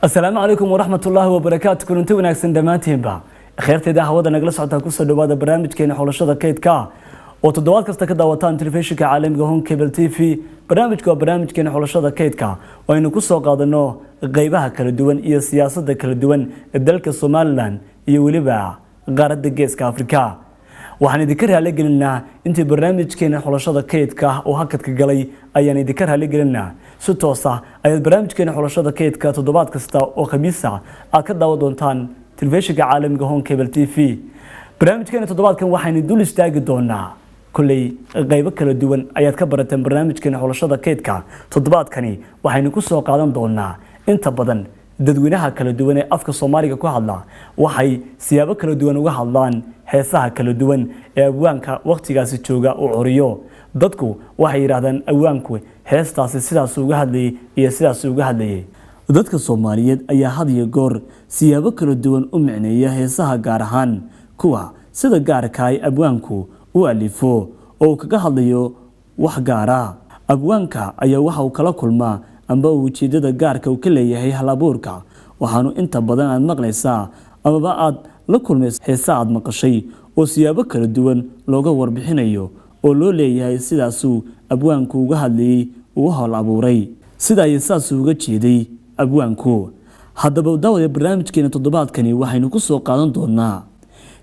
السلام عليكم ورحمة الله وبركاته. كنتي وناكسن دمانتين با خيرتي دا هودا نغلا سocota ku soo dhawaada barnaamijkeena xulashada kaydka oo toddobaad kasta ka daawataan telefishinka caalamiga Home Cable TV. barnaamijku waa barnaamijkeena xulashada kaydka oo aynu ku soo qaadano qaybaha kala duwan iyo siyaasadda kala duwan ee dalka Soomaaliland iyo waliba qaaradda Geeska Afrika. waxaan idinka raali gelinaa intii barnaamijkeena xulashada kaydka oo hakadka galay ayaan idinka raali gelinaa si toos ah ayaad barnaamijkeena xulashada kaydka toddobaad kasta oo khamiis ah aad ka daawan doontaan telefishinka caalamiga Home Cable TV. barnaamijkeena toddobaadkan waxaan dul istaagi doonaa kulay qaybo kala duwan ayaad ka barateen barnaamijkeena xulashada kaydka. toddobaadkani waxaynu ku soo qaadan doonaa inta badan dadweynaha kala duwan ee afka Soomaaliga ku hadla waxay siyaabo kala duwan uga hadlaan heesaha kala duwan ee abwaanka waqtigaasi jooga oo curiyo. dadku waxay yiraahdaan abwaanku heestaasi sidaas uga hadlayay iyo sidaas uga hadlayay. dadka Soomaaliyeed ayaa had iyo goor siyaabo kala duwan u micneeya heesaha gaar ahaan kuwa sida gaarka ah abwaanku u alifo oo kaga hadlayo wax gaar ah. abwaanka ayaa waxa uu kala kulmaa amba ujeedada gaarka uu ka leeyahay hal-abuurka. waxaanu inta badan aad maqlaysaa amaba aad la kulmaysaa heesa aad maqashay oo siyaabo kala duwan looga warbixinayo oo loo leeyahay sidaasuu abwaanku uga hadlayay uu hal-abuuray sida ay saas uga jeeday abwaanku. haddaba daawada barnaamijkeena toddobaadkani waxaynu ku soo qaadan doonaa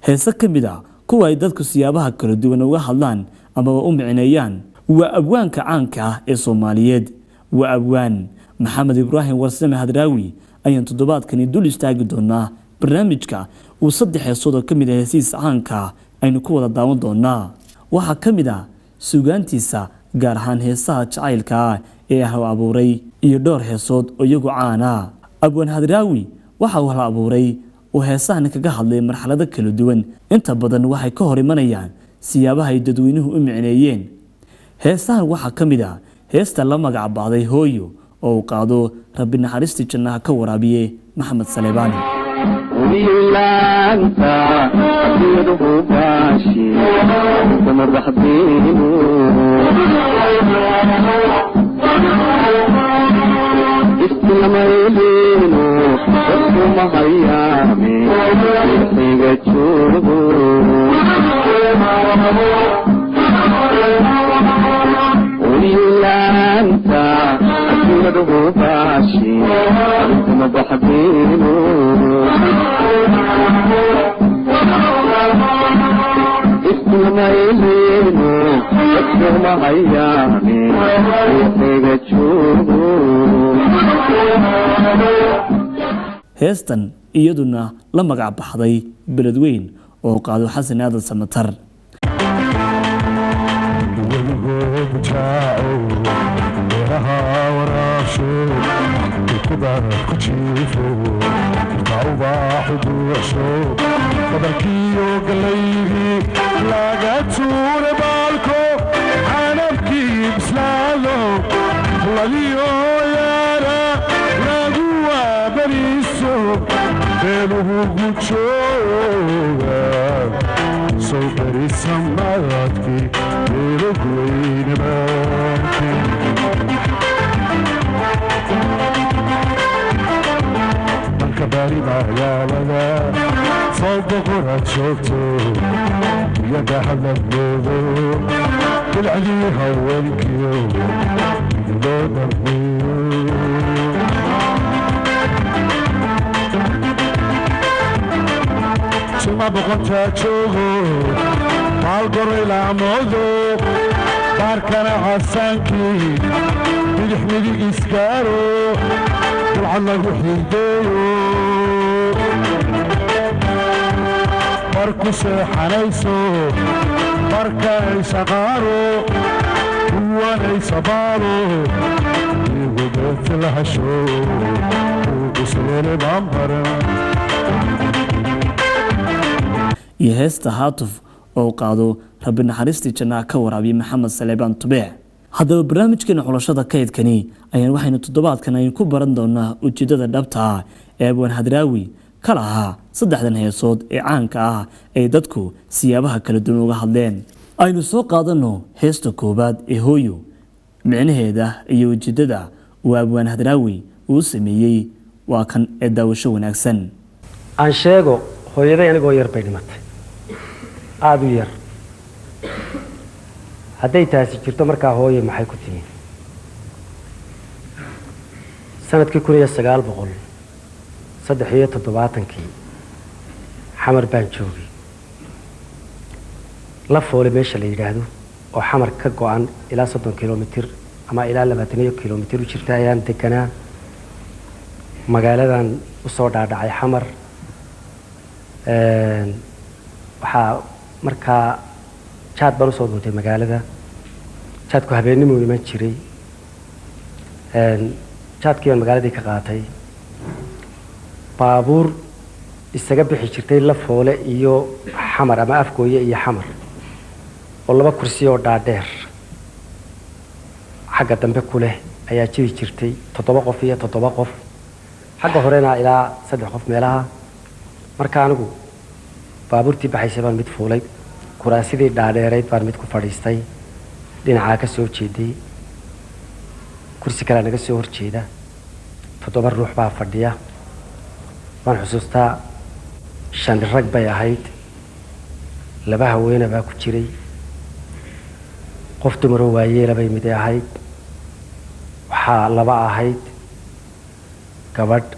heesa ka mid ah kuwa ay dadku siyaabaha kala duwan uga hadlaan amaba u micneeyaan. waa abwaanka caanka ah ee Soomaaliyeed, waa abwaan Maxamed Ibraahim Warsame Hadraawi. ayaan toddobaadkani dul istaagi doonaa barnaamijka uu 3 heesood ka mid ah heesihiisa caanka aynu ku wada daawan doonaa. waxaa ka mid ah suugaantiisa gaar ahaan heesaha jacaylka ah ee hal-abuuray iyo dhowr heesood oo iyagu caan ah. abwaan Hadraawi waxa uu hal-abuuray oo heesahan kaga hadlay marxalado kala duwan. inta badan waxay ka hor imanayaan siyaabaha ay dadweynuhu u micneeyeen. heesahan waxaa ka mid ah heesta la magac baxday Hooyo oo uu qaado Rabbi naxariistii jannaha ka waraabiye Maxamed Saleebani. heestan iyaduna la magac baxday Beledweyn oo qaado Xasan Aadan Samatar. iyo heesta Haatuf oo qaado Rabbi naxariistii jannaha ka waraabiye Maxamed Saleebaan Tubeec. haddaba barnaamijkeena xulashada kaydkani ayaan waxaynu toddobaadkan aynu ku baran doonaa ujeedada dhabta ah ee abwaan Hadraawi ka lahaa 3 heesood ee caanka ah ee dadku siyaabaha kala duwan uga hadleen. aynu soo qaadano heesta koobaad ee Hooyo. micnaheeda iyo ujeedada waa abwaan Hadraawi uu sameeyay waa kan ee daawasho wanaagsan. aan sheego hooyaday anigoo yar bay dhimatay aad u yar hadday taasi jirto markaa hooyo maxay ku timi sanadkii 1973 xamar baan joogay la foole meesha la yiraahdo oo xamar ka go'an ilaa 30 kilomitir ama ilaa 20 kilomitir u jirta ayaan deganaa magaaladan u soo dhaadhacay xamar waxaa markaa jaad baan u soo duntay magaalada jaadku habeenimo iman jiray jaadkii aan magaaladii ka qaatay baabuur isaga bixi jirtay la foole iyo xamar ama afgooye iyo xamar oo laba kursi oo dhaadheer xagga dambe ku leh ayaa jiri jirtay 7 qof iyo 7 qof xagga horena ilaa 3 qof meelaha marka anigu baabuurtii baxaysay baan mid fuulay kuraasidii dhaadheereyd baan mid ku fadhiistay dhinaca ka soo jeeday kursi kale naga soo horjeeda 7 ruux baa fadhiya waan xusuustaa 5 rag bay ahayd 2 haween baa ku jiray qof dumar oo waayeel bay mid ahayd waxaa 2 ahayd gabadh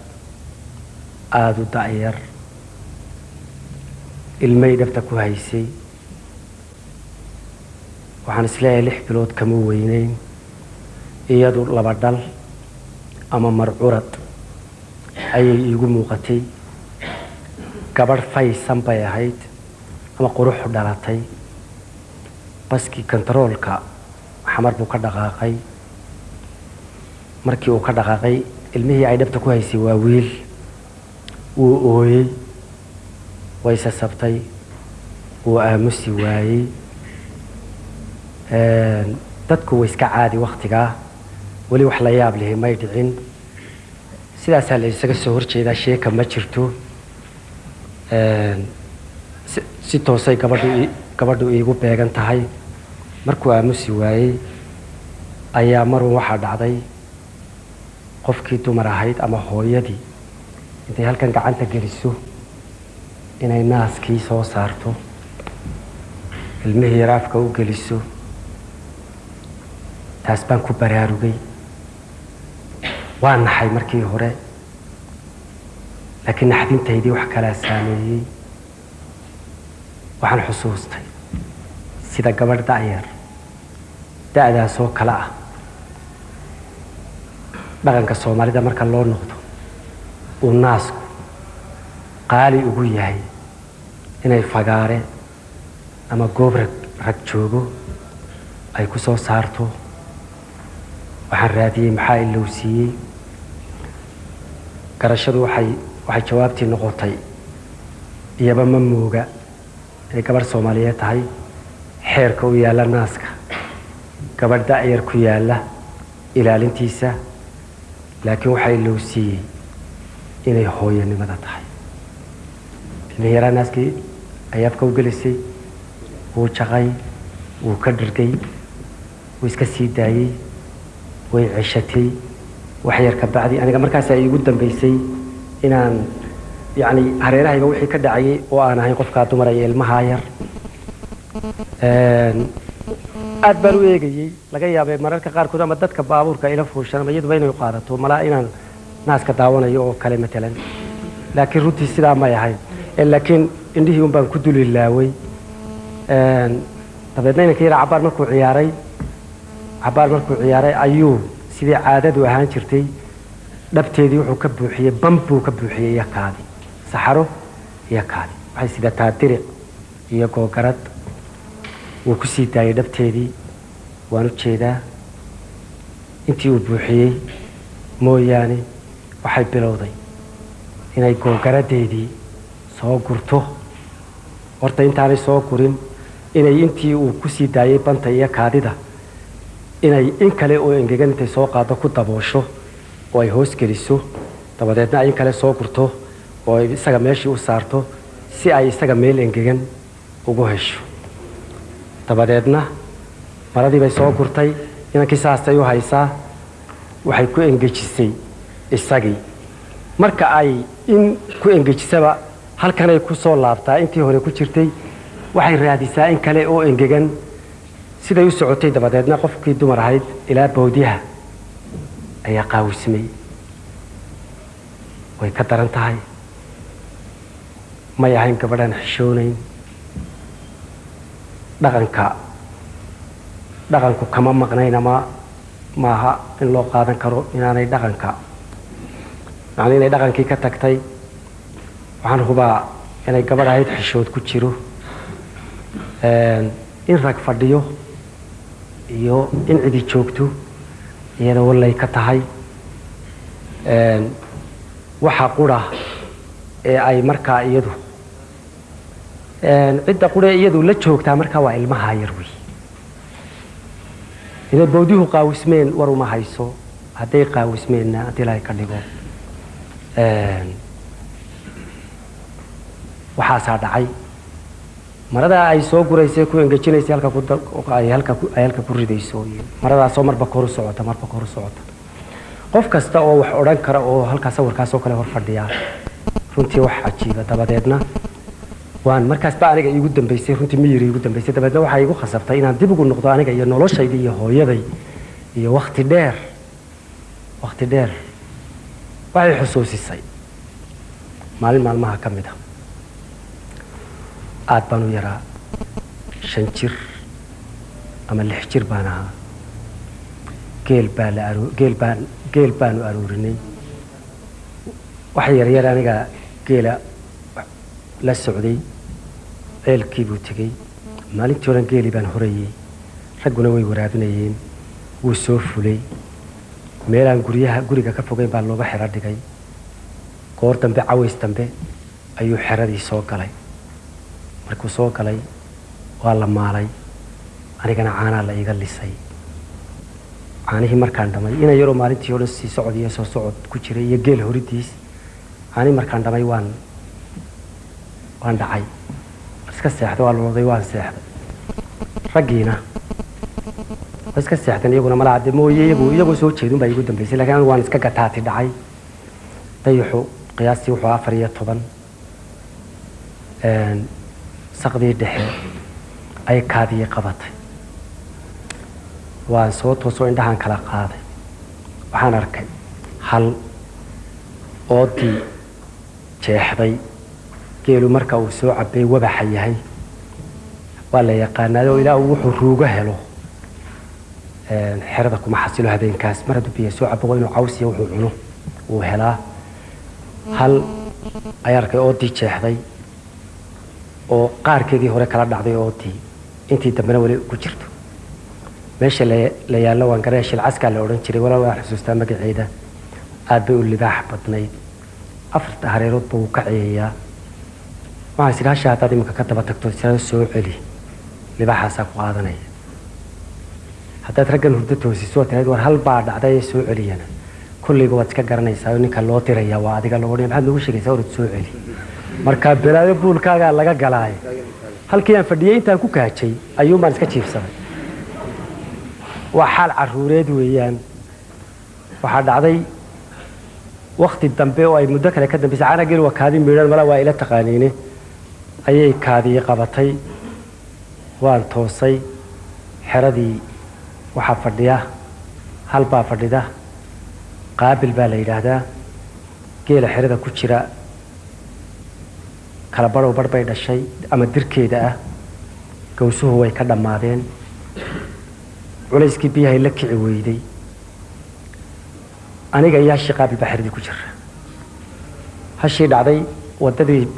aad u da'yar ilmay dhabta ku haysay waxaan isleeyahay 6 bilood kama weynayn iyadu 2 dhal ama marcurad ayay iigu muuqatay gabadh faysan bay ahayd ama qurux dhalatay baskii kontaroolka xamar buu ka dhaqaaqay markii uu ka dhaqaaqay ilmihii ay dhabta ku haysay waa wiil wuu ooyey way sasabtay wuu aamusi waayey dadku way iska caadi waqtigaa weli wax la yaab leh may dhicin sidaasaa la isaga soo horjeedaa sheeka ma jirto si toosay gabadhu iigu beegan tahay markuu aamusi waayey ayaa marun waxaa dhacday qofkii dumar ahayd ama hooyadii intay halkan gacanta geliso inay naaskii soo saarto ilmihii raafka u geliso taas baan ku baraarugay waan naxay markii hore laakiin naxdintaydii wax kala saameeyey waxaan xusuustay sida gabadh da'yar da'daas oo kala ah dhaqanka Soomaalida marka loo noqdo uu naasku qaali ugu yahay inay fagaare ama goob rag joogo ay ku soo saarto waxaan raadiyey maxaa ilowsiiyey garashadu waxay jawaabtii noqotay iyaba ma mooga inay gabadh Soomaaliyeed tahay xeerka u yaala naaska gabadh da'yar ku yaala ilaalintiisa laakiin waxay ilowsiiyey inay hooyanimada tahay ilmihii yaraa naaskii ay afka u gelisay wuu jaqay wuu ka dhirgay wuu iska sii daayey way ceshatay wax yar ka bacdi aniga markaas ay igu dambeysay inaan yani hareerahayga wixii ka dhacayay oo aan ahayn qofka dumar ay ilmaha yar aad baan u eegayay laga yaabay mararka qaarkood ama dadka baabuurka ila fuushan ama iyadu inay qaadato malaa inaan naaska daawanayo oo kale matalan laakiin runtii sidaa ma yahay laakiin indhihii un baan ku dulilaaway dabeedna inanka yara cabaar markuu ciyaaray ayuu sidii caadadu ahaan jirtay dhabteedii wuxuu ka buuxiyey bambuu ka buuxiyey iyo kaadi saxaro iyo kaadi waxay sidataa diric iyo googarad wuu ku sii daayay dhabteedii waan u jeedaa intii uu buuxiyey mooyaane waxay bilowday inay googaradeedii soo gurto horta intaanay soo gurin inay intii uu ku sii daayay banta iyo kaadida inay in kale oo engegan intay soo qaado ku daboosho oo ay hoos geliso dabadeedna ay in kale soo gurto oo ay isaga meeshii u saarto si ay isaga meel engegan ugu hesho dabadeedna maradii bay soo gurtay inankii saastay u haysaa waxay ku engejisay isagii marka ay in ku engejisaba halkanay ku soo laabtaa intii hore ku jirtay waxay raadisaa in kale oo engegan siday u socotay dabadeedna qofkii dumar ahayd ilaa boodyaha ayaa qaawismay way ka daran tahay may ahayn gabadhaan xishoonayn dhaqanku kama maqnayn ama maaha in loo qaadan karo inaanay dhaqanka macnii inay dhaqankii ka tagtay waxaan hubaa inay gabadh ahayd xishood ku jiro in rag fadhiyo iyo in cidi joogto iyada wallay ka tahay waxa qura ee ay markaa iyadu cidda qura iyadu la joogtaa markaa waa ilmaha yar wey inay bawdyuhu qaawismeen war uma hayso hadday qaawismeenna haddii ilaahay ka dhigo waxaasaa dhacay maradaa ay soo guraysay ku engejinaysay halka ku ridayso maradaasoo marba kor u socota qof kasta oo wax odhan kara oo halkaa sawirkaasoo kale hor fadhiyaa runtii wax cajiiba dabadeedna waan markaasba aniga iigu dambaysay runtii miyiri iigu dambaysay dabadeedna waxaa iigu khasabtay inaan dib ugu noqdo aniga iyo noloshayda iyo hooyaday iyo wakti dheer waxay xusuusisay maalin maalmaha ka mid a aad baan u yaraa 5 jir ama 6 jir baan ahaa geel baanu aruurinay wax yaryar aniga geela la socday ceelkii buu tegey maalintii oran geelii baan horayey ragguna way waraabinayeen wuu soo fulay meelaan guriga ka fogeyn baa looga xero dhigay goor dambe caways dambe ayuu xeradii soo galay markuu soo galay waa la maalay anigana caanaa la iga lisay caanihii markaan dhamay ina yaroo maalintii oo dhan sii socod iyo soo socod ku jiray iyo geel horidiis caanihii markaan dhamay waan dhacay iska seexday waa looday waan seexday raggiina waa iska seexdeen iyaguna malaa de mooye iyagoo soo jeedun baa igu dambaysay laakiin anigu waan iska gataati dhacay dayaxu qiyaastii wuxuu 14 saqdii dhexe ay kaadii qabatay waan soo toosoo indhahan kala qaaday waxaan arkay hal oodii jeexday geelu marka uu soo cabay wabaxa yahay waa la yaqaanaa oo ilaa uu wuxuu ruuga helo xerada kuma xasilo habeenkaas mar hadduu biyo soo cabo inuu caws iyo wuxuu cuno uu helaa hal ay arkay oodii jeexday oo qaarkeedii hore kala dhacday oodii intii dambena wali ku jirto meesha la yaallo waan garay shilcaska la oran jiray walaal waan xusuustaa magaceeda aad bay u libaax badnayd afarta hareerood buu ka ciyayaa waxaan sidhaasha hadaad iminka ka daba tagto sida soo celi libaaxaasaa ku qaadanaya haddaad raggan hurdo toosiso tiraad war hal baa dhacday soo celiyana kulliga waad iska garanaysaa ninka loo diraya waa adiga loo odhanaya maxaad noogu sheegaysaa orod soo celi marka bilaayo buulkaagaa laga galaay halkii aan fadhiyey intaan ku kaajay ayuun baan iska jiifsaday waa xaal caruureed weeyaan waxaa dhacday wakti dambe oo ay muddo kale ka dambaysay caana geel waa kaadi miidhan mala waa ila taqaaniine ayay kaadii qabatay waan toosay xeradii waxaa fadhiya hal baa fadhida qaabil baa la yidhaahdaa geela xerada ku jira kala badhow badh bay dhashay ama dirkeeda ah gawsuhu way ka dhammaadeen culayskii biyahay la kici weyday aniga iyo hashii qaabil baa xeradii ku jira hashii dhacday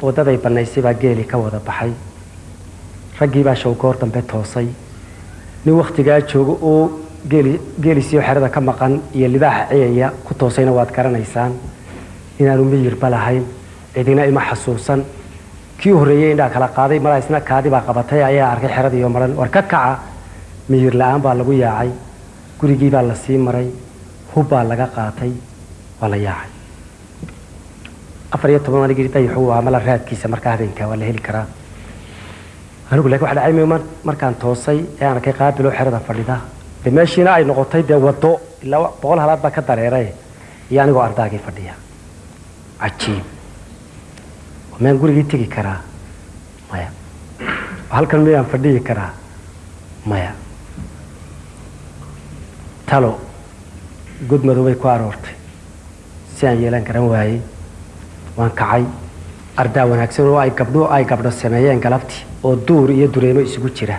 waddaday bannaysay baa geelii ka wada baxay raggii baa showgoor dambe toosay nin wakhtigaa jooga oo geelisiyo xerada ka maqan iyo libaaxa ciyaya ku toosayna waad garanaysaan inaanu miyirba lahayn cidina ima xasuusan kii horreeyey indhaa kala qaaday malaa isna kaadi baa qabatay ayaa arkay xeradii oo maran war ka kaca miyir la-aan baa lagu yaacay gurigii baa la sii maray hub baa laga qaatay waa la yaacay 14 anigii dayaxu waa mala raadkiisa markaa habeenkaa waa la heli karaa anigu laakiin waxa dhacay markaan toosay ee aan arkay qaabiloo xerada fadhida de meeshiina ay noqotay dee waddo ilaa 100 halaad baa ka dareeray iyo anigoo ardaagii fadhiya cajiib miyaan gurigii tegi karaa maya halkan miyaan fadhiyi karaa maya talo god madow bay ku aroortay si aan yeelan garan waayey waan kacay ardaa wanaagsan oo ay gabdho sameeyeen galabtii oo duur iyo dureemo isugu jira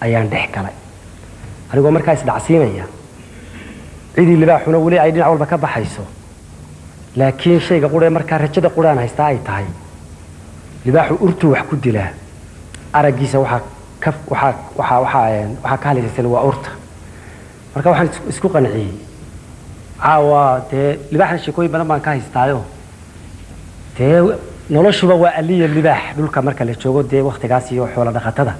ayaan dhex galay anigoo markaa isdhacsiinaya cidii libaaxuna weli ay dhinac walba ka baxayso laakiin shayga quree markaa rajada quraan haystaa ay tahay libaaxu urtuu wax ku dilaa araggiisa waxaa ka halaysan waa urta marka waxaan isku qanciyey caawa dee libaaxna sheekooyin badan baan ka haystaayo dee noloshuba waa aliya libaax dhulka marka la joogo dee waktigaas iyo xoolo dhaqatada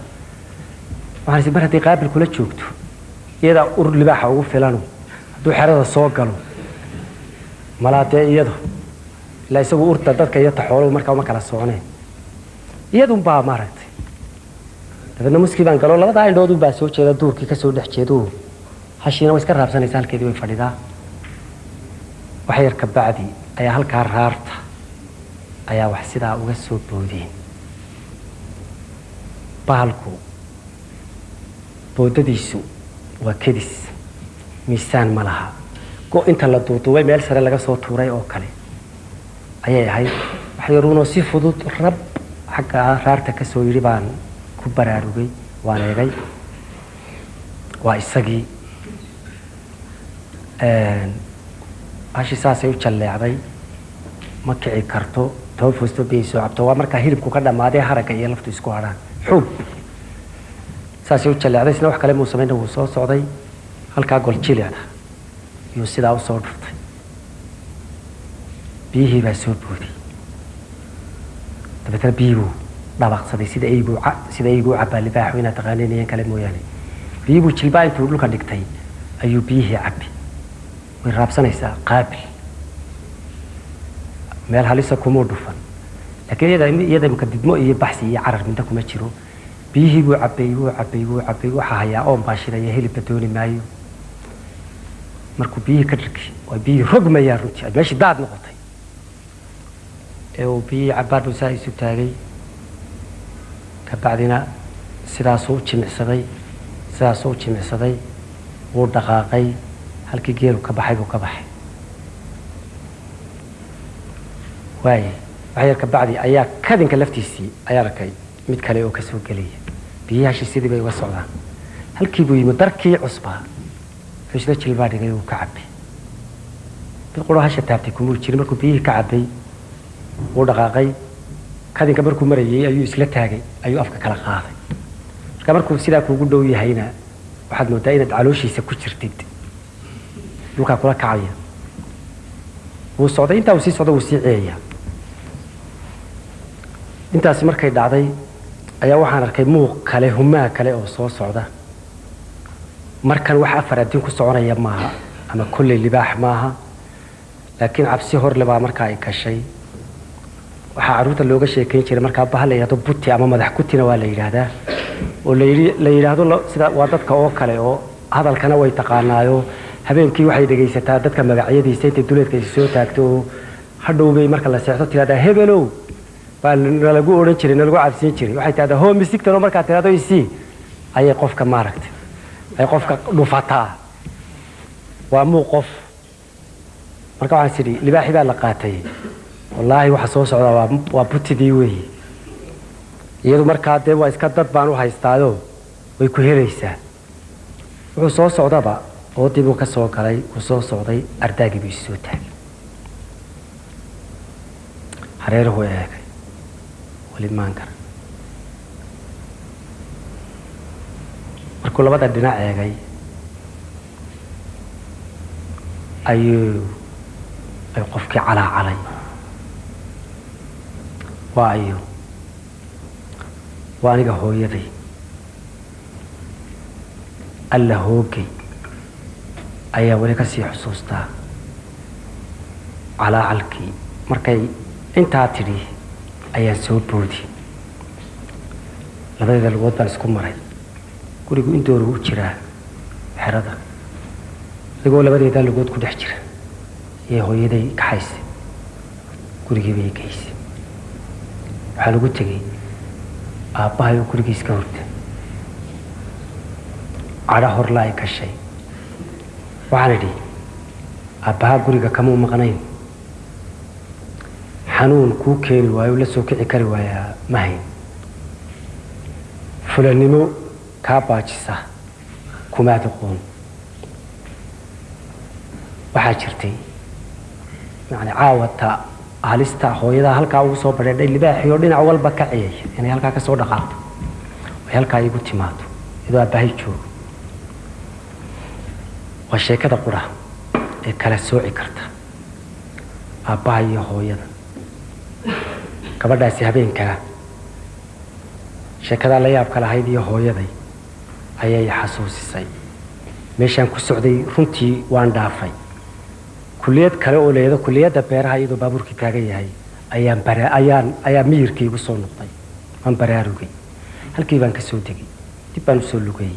waxaan is mar haddii qaabil kula joogto iyadaa ur libaaxa ugu filano hadduu xerada soo galo malaa dee iyado ilaa isagu urta dadka iyo taxooluhu markaa uma kala soconeen iyadunbaa maaragtay dabeedna muskii baan galo labadaa indhoodun baa soo jeeda duurkii ka soo dhex jeedo hashiina way iska raabsanaysa halkeedii way fadhidaa wax yar ka bacdi ayaa halkaa raarta ayaa wax sidaa uga soo boodeen bahalku boodadiisu waa kedis miisaan ma laha go inta la duuduubay meel sare laga soo tuuray oo kale ayay ahayd wax yaruunoo si fudud rab xagga raarta ka soo yidhi baan ku baraarugay waan eegay waa isagii hashi saasay u jalleecday ma kici karto toban foosto biyay soo cabto waa markaa hilibku ka dhammaaday haragga iyo laftu isku hadhaan xuub saasay u jalleecday isna wax kale muu samayna wuu soo socday halkaa gol jilicda iyuu sidaa u soo dhuftay biyihii baa soo booday dabeetana biyihii buu dhabaaqsaday sida eyguu cabbaa libaaxu inaad taqaaneen iyan kale mooyaane biyihii buu jilbaa intuu dhulka dhigtay ayuu biyihii cabbi way raabsanaysaa qaabil meel halisa kumuu dhufan laakiin iyada imka didmo iyo baxsi iyo carar midna kuma jiro biyihii buu cabbay waxaa hayaa oon baa shidaya hilibba dooni maayo markuu biyihii ka dhirki waa biyihii rogmayaan runtii ay meeshii daad noqotay ee uu biyihii cabbaar buu saa isu taagay kabacdina sidaasuu u jimicsaday wuu dhaqaaqay halkii geelu ka baxay buu ka baxay waaye wax yar ka bacdi ayaa kadinka laftiisii ayaa arkay mid kale oo ka soo gelaya biyahaashii sidii bay uga socdaan halkii buu yimid darkii cusbaa xushda jilbaa dhigay uu ka cabbay mid quro hasha taabtay kumuu jirin markuu biyihii ka cabbay wuu dhaqaaqay kadinka markuu marayay ayuu isla taagay ayuu afka kala qaaday marka markuu sidaa kuugu dhow yahayna waxaad moodaa inaad calooshiisa ku jirtid dhulkaa kula kacaya wuu socday intaa uu sii socda wuu sii ceeyaa intaasi markay dhacday ayaa waxaan arkay muuq kale humaa kale oo soo socda markan wax afar addiin ku soconaya maaha ama kolley libaax maaha laakiin cabsi horle baa markaa ay gashay waxaa carruurta looga sheekayn jiray markaa bahal la yidhahdo buti ama madax kutina waa la yidhaahdaa oo la yidhaahdo sida waa dadka oo kale oo hadalkana way taqaanaayo habeenkii waxay dhegaysataa dadka magacyadiisa intay duleedka is soo taagto oo hadhowbay marka la seexdo tiraahdaa hebelow baa nalagu odhan jiray nalagu cabsiin jiray waxay tidhahdaa hoo misigtano markaad tidhahdo isii ayay qofka maaragtay ay qofka dhufataa waa muu qof marka waxaan sidhi libaaxi baa la qaatay wallaahi waxa soo socdaa waa butidii weeye iyadu markaa dee waa iska dad baan u haystaayo way ku helaysaa wuxuu soo socdaba oodii buu ka soo galay wuu soo socday ardaagii buu isu soo taagay hareeruhu eegay weli maan garan markuu labada dhinac eegay ayuu qofkii calaacalay waa aniga hooyaday alla hoogay ayaa weli ka sii xusuustaa calaacalkii markay intaa tidhi ayaan soo boodi labadeeda lugood baan isku maray gurigu intooru u jiraa xerada adigoo labadeedaa lugood ku dhex jira ayay hooyaday kaxaysay gurigii bay geysay waxaan ugu tegey aabbahay oo gurigiis ka hurda cadho horla ay gashay waxaan idhi aabbahaa guriga kamuu maqnayn xanuun kuu keeni waayo la soo kici kari waayaa ma hayn fulannimo kaa baajisa kumaad aqoon waxaa jirtay yani caawata halista hooyadaa halkaa ugu soo badheedhay libaaxii oo dhinac walba ka ciyay inay halkaa ka soo dhaqaaqdo ay halkaa igu timaado iyadoo aabbahay joogo waa sheekada qura ee kala sooci karta aabbaha iyo hooyada gabadhaasi habeenkaa sheekadaa la yaabka lahayd iyo hooyaday ayay xasuusisay meeshaan ku socday runtii waan dhaafay kulliyad kale oo leedo kulliyadda beeraha iyadoo baabuurkii taagan yahay ayaa miyirkii igu soo noqday waan baraarugay halkii baan ka soo degay dib baan u soo lugayey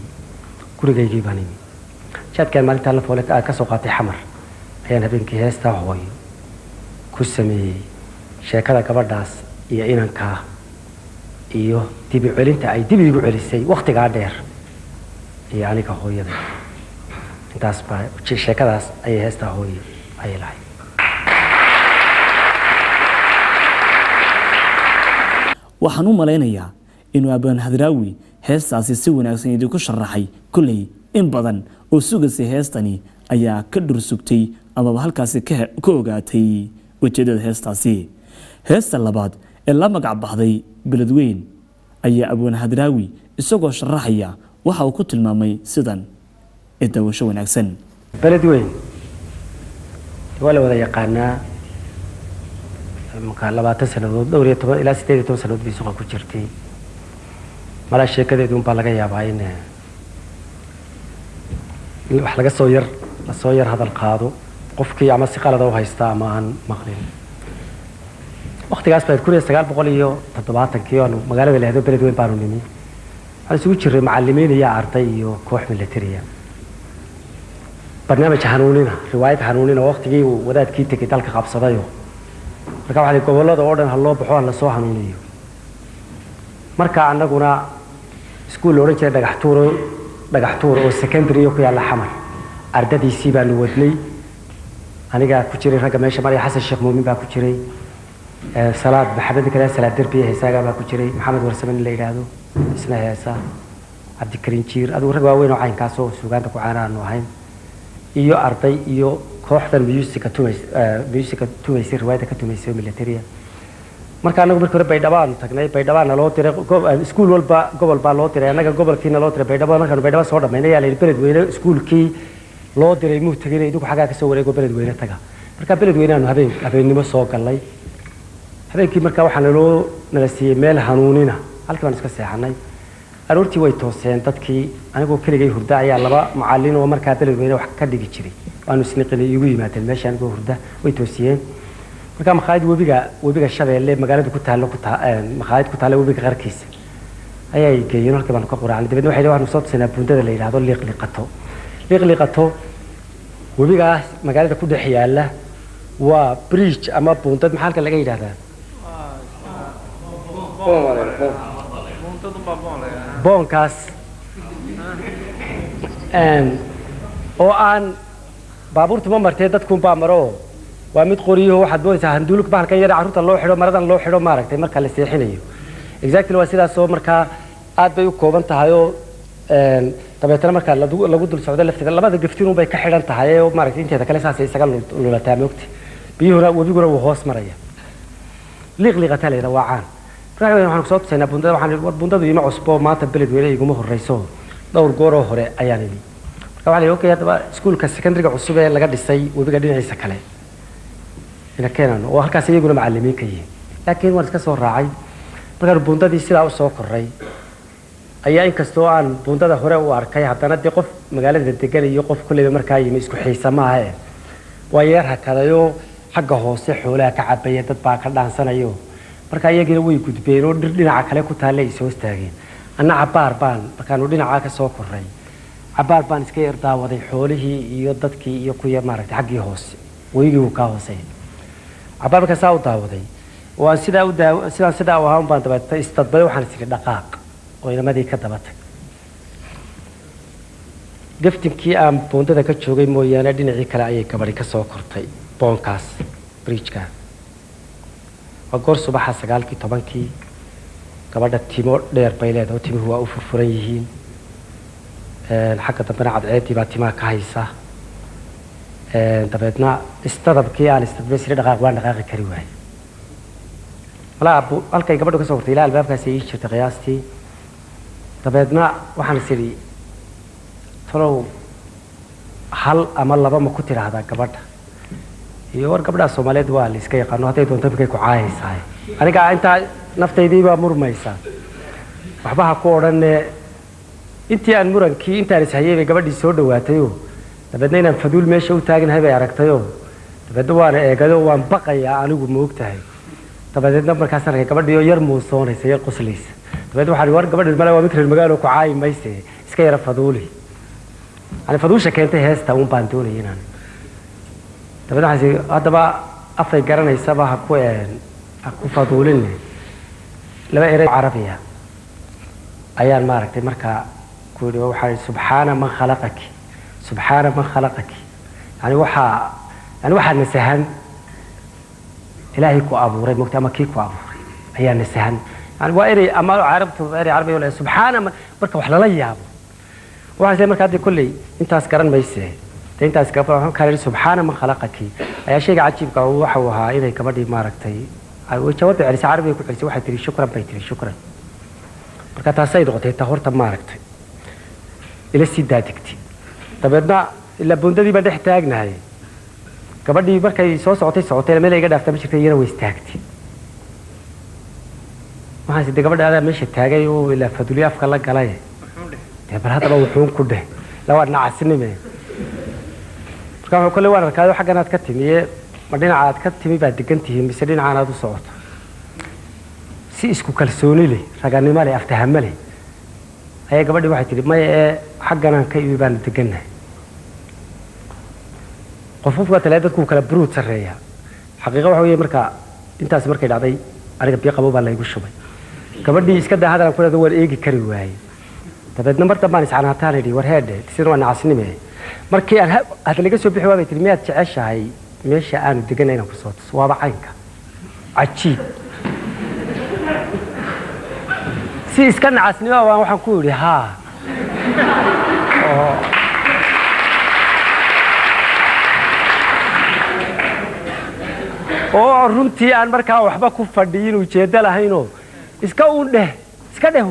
gurigaygii baan imi jaadkaan maalintaa la foole ka soo qaatay xamar ayaan habeenkii heestaa hooyo ku sameeyey sheekada gabadhaas iyo inankaa iyo dib u celinta ay dib igu celisay wakhtigaa dheer iyo aniga hooyada intaas baa sheekadaas ayay heestaa hooyo ayay lahayd waxaan u malaynayaa inuu abaan hadraawi heestaasi si wanaagsan idinku sharaxay kulley in badan oo sugaysay heestani ayaa ka dhursugtay amaba halkaasi ka ogaatay ujeedada heestaasi heesta labaad ee la magac baxday beledweyn ayaa abaan hadraawi isagoo sharaxaya waxa uu ku tilmaamay sidan ee daawasho wanaagsan beledweyn waa la wada yaqaanaa marka 20 sanadood dhowr iyo 10 ilaa 18 sanadood bay suuqa ku jirtay mala sheekadeedu baa laga yaabaa in wax laga soo yar hadal qaado qofkii ama si qalad ah u haysta ama aan maqlin waqtigaas baa 1970 aanu magaalada leedo beledweyn baanu nimi waxaan isugu jiray macallimiin iyo arday iyo koox militariya barnaamij hanuunina riwaayad hanuunina waqtigii uu wadaadkii tegay dalka qabsadayo marka waxa gobolada oo dhan hal loo baxo la soo hanuuniyo marka anaguna iskuul oran jiray dhagax tuur oo secondary ku yaala xamar ardadiisii baan wadnay aniga ku jiray ragga meesha Maria Xasan Sheekh Muumin baa ku jiray salaad maxamed kale salaad darbi heesaaga baa ku jiray maxamed warsaman la yiraahdo isna heesa Abdi Karim Jiir adu rag waaweyn oo caynkaas oo suugaanta ku caanaano ahayn iyo arday iyo kooxdan music tumaysay riwaayada ka tumaysay militariya marka anagu markii hore Baydhabo tagnay Baydhabo loo diray iskuul walba gobol baa loo diray anaga gobolkiina loo diray Baydhabo markaan Baydhabo soo dhameynay ayaa la beledweyne iskuulkii loo diray muu tagay idinku xagaa ka soo wareego beledweyne taga marka beledweyne aanu habeenimo soo galay habeenkii marka waxaan loo nala siiyay meel hanuunina halkii baan iska seexanay aroortii way tooseen dadkii anigoo keligay hurda ayaa laba macallin oo markaa beledweyne wax ka dhigi jiray waanu isniqinay igu yimaadeen meesha anigoo hurda way toosiyeen marka maqaayad webiga Shabeelle magaalada ku taalo maqaayad ku taalo webiga qarkiisa ayay geeyeen halkii baan ka quraacnay dibadna waxay waxaanu soo tusnaa buundada la yiraahdo liqliqato webiga magaalada ku dhex yaala waa bridge ama buundad maxaa laga yiraahdaa boonkaas oo aan baabuurtu ma martay dadku baa maro waa mid qoriyo waxaad doonaysaa handuulka bahalkan yar carruurta loo xidho maradan loo xidho maaragtay marka la seexinayo exactly waa sidaas oo marka aad bay u kooban tahay oo tabeetana marka lagu dul socdo laftiga labada gaftiin bay ka xidhan tahay oo maaragtay inteeda kale saas isaga lulataa moogti biyuhuna webiguna wuu hoos maraya liqliqata leeda waa caan waxaan soo tusaynaa bundada waxaan bundadu ima cusbo maanta beledweyne iguma horeyso dhowr goor oo hore ayaan imi marka waxaa la yidhi hadaba iskuulka secondary cusub ee laga dhisay webiga dhinaciisa kale ina keenano oo halkaas iyaguna macallimiin ka yihiin laakiin waan iska soo raacay markaan bundadii sidaa u soo koray ayaa inkastoo aan bundada hore u arkay haddana dee qof magaalada degan iyo qof kulleyba markaa yimi isku xiisa maaha waa yeer hakadayoo xagga hoose xoolaha ka cabaya dad baa ka dhaansanayo marka iyagina way gudbeen oo dhinaca kale ku taale ay soo istaageen anna cabaar baan markaanu dhinaca ka soo koray cabaar baan iska yar daawaday xoolihii iyo dadkii iyo kuya maaragtay xaggii hoose weygii uu ka hooseeyay cabaar markaa saa u daawaday waan sidaa u ahaa un baan dabeetay istadbay waxaan isiri dhaqaaq oo inamadii ka dabatay gaftinkii aan boondada ka joogay mooyaane dhinacii kale ayay gabadhi ka soo kortay boonkaas bridgeka waa goor subaxa 9:10 gabadha timo dheer bay leedahay timuhu waa u furfuran yihiin xagga dambena cadceedii baa timaha ka haysa dabeedna istadabkii aan istadbay sida dhaqaaq waan dhaqaaqi kari waayay malaa halkay gabadhu ka soo kortay ilaa albaabkaas ay jirtay qiyaastii dabeedna waxaan isiri talow hal ama laba ma ku tiraahdaa gabadha iyo war gabadha Soomaaliyeed waa la iska yaqaan haday doonto markay ku caayaysaa aniga inta naftaydii baa murmaysa waxba ha ku oran intii aan murankii intaan ishayay bay gabadhii soo dhawaatay oo dabeedna inaan faduul meesha u taaganahay bay aragtay oo dabeedna waan eegado waan baqayaa anigu ma ogtahay dabeedna markaas arkay gabadhii oo yar muusoonaysa yar qoslaysa dabeedna waxaan war gabadhii mala waa mid reer magaalo ku caay mayse iska yara faduuli أنا فدوشة كانت هستا بانتوني هنا تبدأ حسي هذا أفضل قرن يسبها أكو فضولني لما إيران عربية أيان مارك تمركا كوري وحي سبحان من خلقك سبحان من خلقك يعني وحا نسهن إلهي كو أبوري مكتما كي كو أبوري أيان نسهن يعني وإيري أما عربته إيري عربي ولا سبحان من بركا وحلا ليابو waxaan isla markaa kulli intaas garan maysay intaas ka faa kale subhana man khalaqaki ayaa shayga cajiibka waxa uu ahaa inay gabadhii maaragtay ay jawaab celisay carabi ku celisay waxay tiri shukran bay tiri shukran marka taasay noqotay ta horta maaragtay ila si daadigti dabeedna ila bundadii ba dhex taagnahay gabadhii markay soo socotay meel ay ga dhaaftay jirtay yara way istaagtay waxaan sidii gabadha meesha taagay oo ila faduli afka la galay بل هذا لو حون كده لو أنا عسني كانوا كل واحد كانوا حاجة كتمية مدينة عاد كتمية بعد كنتي مسدين عن هذا الصوت سيسكو كالسوني لي رجعني مالي أفتهم مالي هي قبل واحد تري ما حاجة كي يبان تجنه قفوف وثلاثة كوك البرود سرية حقيقة وهي مركا أنت أسمر كده عادي أنا بيا قبوا بالله يقول شوي قبل دي إسكده هذا كله دول إيجي كريوهاي dabeedna mar dambaan iscanaantaan idhi war heedhe sidoo waan caasnimay markii aan hada laga soo bixi waabay tilmiyaad jeceshahay meesha aan deganayna ku soo tus waaba caynka cajiib si iska caasnimo waxaan ku yiri ha oo runtii aan markaa waxba ku fadhiyin ujeedo lahayn oo iska dheh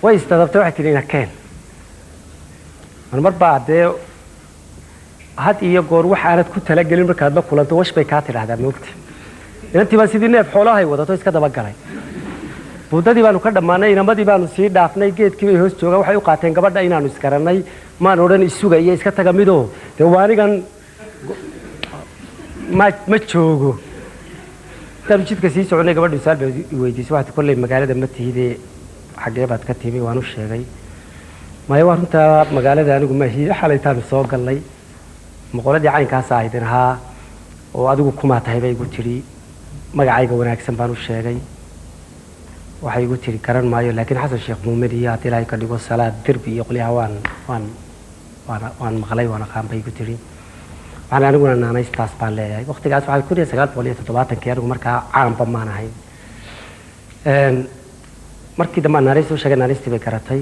ويستضبط واحد كلينا كان أنا مرة ده هاد إيه جور وحارة كنت هلاقي لين بركاد ما كلنت وش بيكاتر هذا موقتي أنت بس يدينا بحولها هو ده تويس كده بقرأي بودا دي بانو كده مانا إنما دي بانو سيد دافنا جيت كي يهوس جوجا وحيو قاتين كبر ده إنا نسكرنا ما نورن السوق إيه إسكت تجميدو تواني كان ما تشوجو تمشيت كسي سعوني كبر دي سال بيودي سواء كل المقالة ده متهيدي حاجة بعد كتيبي وانو شيء ما يوارن تا مقالة ده أنا قم هي حالتها بالسوق قال لي مقولة دي عين كاسة عيدنها وأدوك كم تهيبي قلت لي ما عايق وانا أكسب بانو شيء وحي قلت لي كرن مايو لكن حسن الشيخ ممدي يعطي لي كده يقول صلاة دربي يقول لي وان مغلي وانا قام بي قلت لي أنا أقول أنا استاسبان لي وقت قاعد في كل سجال بوليس تطبعات كير ومركا عام بمانا هاي markii dama naariis oo sheegay naariistii bay karatay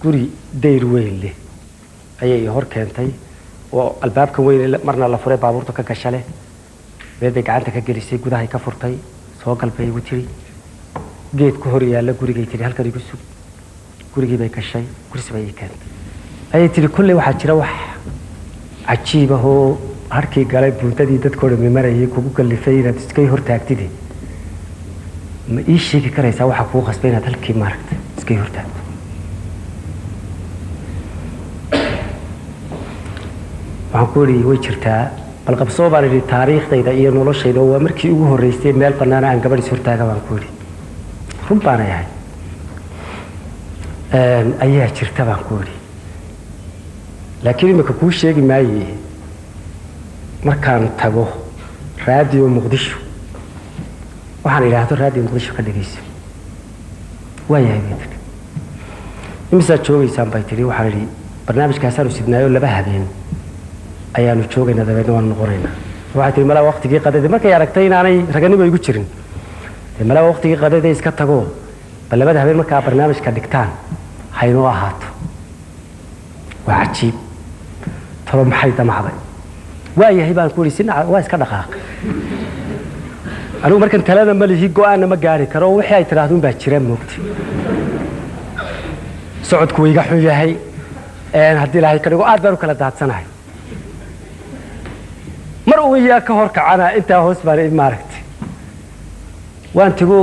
guri dayr weyn leh ayay hor keentay oo albaabka weyn marna la furay baabuurta ka gashale beeday gacanta ka gelisay gudaha ka furtay soo galbay ugu tiri geed ku hor yaala gurigay tiri halka igu sug gurigii bay gashay kursi bay keentay ayay tiri kulli waxa jira wax cajiib ah oo harkii galay buuntadii dadkooda mimarayay kugu galifay inaad iskay hor taagtidii ما إيش شيء كره يسوي حقوق خصبين هذا الكي ماركت سكيورتا معقولي ويشرتا بلقب صوبر التاريخ ده إذا إيه نولش إذا هو مركي هو الرئيسي مال قنانا عن قبل شرتا كمان معقولي ربنا يعني أيه شرتا معقولي لكن ما كوش شيء معي markaan tago raadiyo muqdisho waxaan idhaahdo raadiyo muqdisho ka dhegayso waayahay bay tidhi imisaad joogaysaan bay tidhi waxaan idhi barnaamijkaasaanu sidnaayo 2 habeen ayaanu joogaynaa dabeedna waanu noqonaynaa waxay tidhi malaa waqtigii qadadii markay aragtay inaanay raganimo igu jirin malaa waqtigii qadadii iska tago bal 2 habeen markaa barnaamijka dhigtaan haynoo ahaato waa cajiib talo maxay damacday waayahay baan ku yidhi waa iska dhaqaaqay anigu markan talada ma lihi go'aanna ma gaari karo wixii ay tidhaahduun baa jira moogta socodku wayga xun yahay haddii ilaahay ka dhigo aad baan u kala daadsanahay mar uu iyaa ka hor kacana intaa hoos baan maaragtay waan tago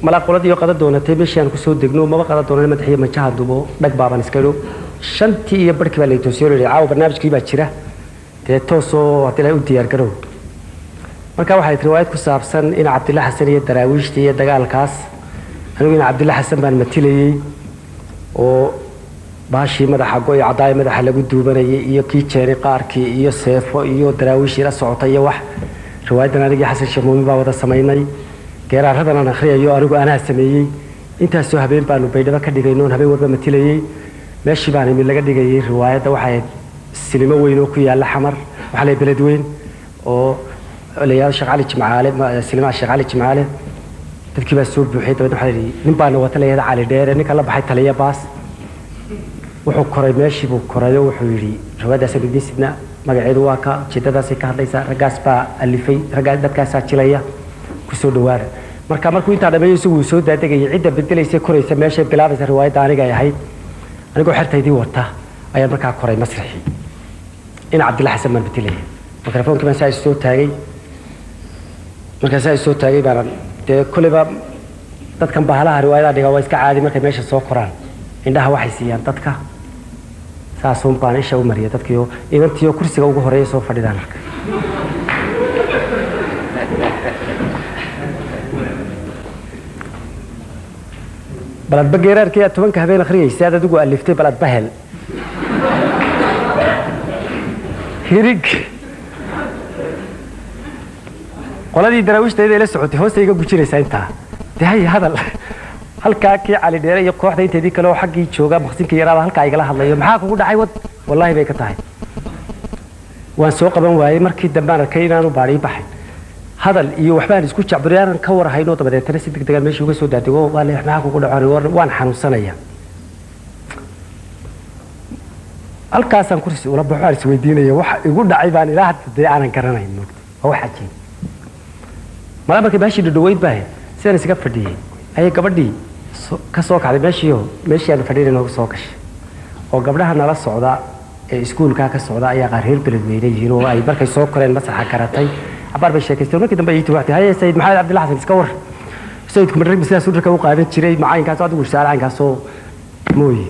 malaaqolad iyo qada doonatay meeshii aan kusoo degno maba qada doonay madaxiyo manjaha dubo dhag baaban iska idho 5 iyo barkii baa laytoosiyey oo caawa barnaamijkii baa jira dee toosoo haddii ilaahay u diyaar garow marka waxay tiri riwaayad ku saabsan in Cabdillah Xasan iyo daraawiishta iyo dagaalkaas anigu in Cabdillah Xasan baan matilayay oo baashii madaxa go'ay cadaay madaxa lagu duubanayay iyo kii jeeri qaarkii iyo seefo iyo daraawiishii la socotay iyo wax riwaayadan aniga Xasan Shamuumi baa wada sameynay geeraaradan aan akhriyayo anigu anaa sameeyay intaasoo habeen baanu baydhaba ka dhigayno habeen walba matilayay meeshii baan imid laga dhigayay riwaayadda waxay silimo weyn oo ku yaala xamar waxa la beled weyn oo leeyahay Sheekh Ali Jimcaale silima Sheekh Ali Jimcaale dadkii baa soo buuxay dabadna waxa yiri nin baa wata leeyahay Cali Dheere ninka la baxay taliya baas wuxuu koray meeshii buu korayo wuxuu yiri riwaayadaas bidin sidna magaceedu waa ka jidadaas ka hadlaysa ragaas baa alifay ragaas dadkaas jilaya ku soo dhawaada markuu inta dhameeyay uu soo daadagay cidda bedelaysa koraysa meesha bilaabaysa riwaayada aniga ay ahayd anigoo xirtaydii wata ayaa markaa koray masraxi in Cabdillah Xasan man bedelay mikrofoonka ma saa soo taagay markaas ay soo taagay baan de kulliba dadkan bahalaha riwaayada dhiga waa iska caadi markay meesha soo koraan indhaha waxay siiyaan dadka saasoon baan isha u mariya dadkiyo inantiyo kursiga ugu horeeya soo fadhidaan arka balad bageerarkii 10 habeen akhriyay aad adigu aliftay balad bahel hirig qoladii daraawiishta la socotay hoostayga gujinaysa inta dahay hadal halka kii Cali Dheere iyo kooxda inteedii kale oo xaqii jooga maqsinka yaraada halka ay gala hadlayo maxaa kugu dhacay wad wallahi bay ka tahay waan soo qaban waayay markii dambe aan arkay inaanu baari baxay hadal iyo waxbaan isku jacburiyaan ka war hayno dabadeetana si degdeg ah meeshii uga soo daadego waa leeyahay maxaa kugu dhacay waan xanuunsanaya halkaasaan kursi ula baxaan is weydiinaya wax igu dhacay baan ilaahay hadda aanan garanayn wax xajin markii baashi dhaweyd baa sidaan isaga fadhiyay ay gabadhii ka soo kacday meeshii aan fadhiyay inoo soo gashay oo gabdhaha nala socda ee iskuulka ka socda ayaa qaar reer beled weynayeen oo ay markay soo koreen masaxa karatay abar bay sheekaysteen markii dambe ay tiwaatay hay Said Maxamed Cabdillah Xasan iska war Saidku markii sidaas u dhaqay u qaadan jiray macaankaas aad ugu saaraankaas oo mooyee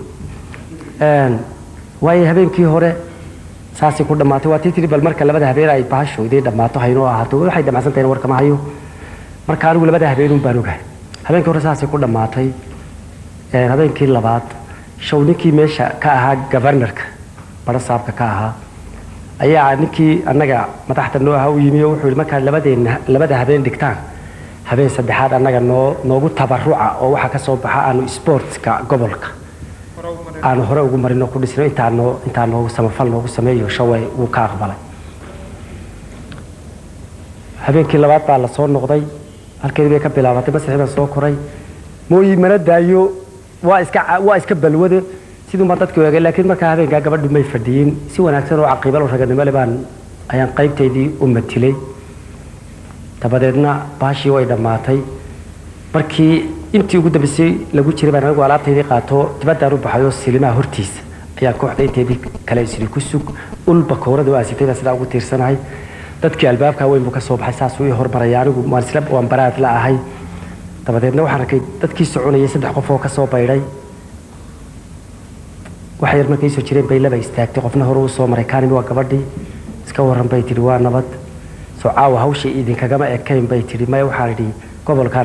way habeenkii hore saasi ku dhamaatay waa tii bal marka 2 habeen ay baasho idin dhamaato haynoo ahaato waxay dhamaasantahay warka ma hayo marka anigu 2 habeen baan ogahay habeenkii hore saasi ku dhamaatay habeenkii labaad shawninkii meesha ka ahaa governorka barasaabka ka ahaa ayaa ninkii annaga madaxda noo ahaa u yimi oo wuxuu markaa 2 habeen dhigtaan habeen saddexaad annaga noogu tabaruca oo waxa ka soo baxa aanu sportska gobolka aan hore ugu marino ku dhisno intaan noogu samafal noogu sameeyo shaway uu ka aqbalay habeenkii labaad baa la soo noqday halkii bay ka bilaabatay masxiibada soo koray mooyi mana daayo waa iska balwada sidoo ma dadku eegay laakiin marka habeenka gabadhu may fadhiyin si wanaagsan oo caqiibo loo raganimo leh ayaan qaybteedii u matilay tabadeedna baashi way dhamaatay markii intii ugu dambeysay lagu jiray baan anigu alaabteedii qaato dibadda u baxayo silimaha hortiisa ayaa kooxda inteedii kale isri ku sug ulba koorada oo asitay sida ugu tiirsanahay dadkii albaabka weyn buu ka soo baxay saas uu hormaraya anigu waan baraad la ahay dabadeedna waxaan arkay dadkii soconayay 3 qof oo ka soo bayray waxay yar markay soo jireen bay laba istaagtay qofna hore uu soo maray kaanimi waa gabadhii iska waran bay tiri waa nabad soo caawa hawsha idin kagama ekayn bay tiri may waxaan idhi gobolka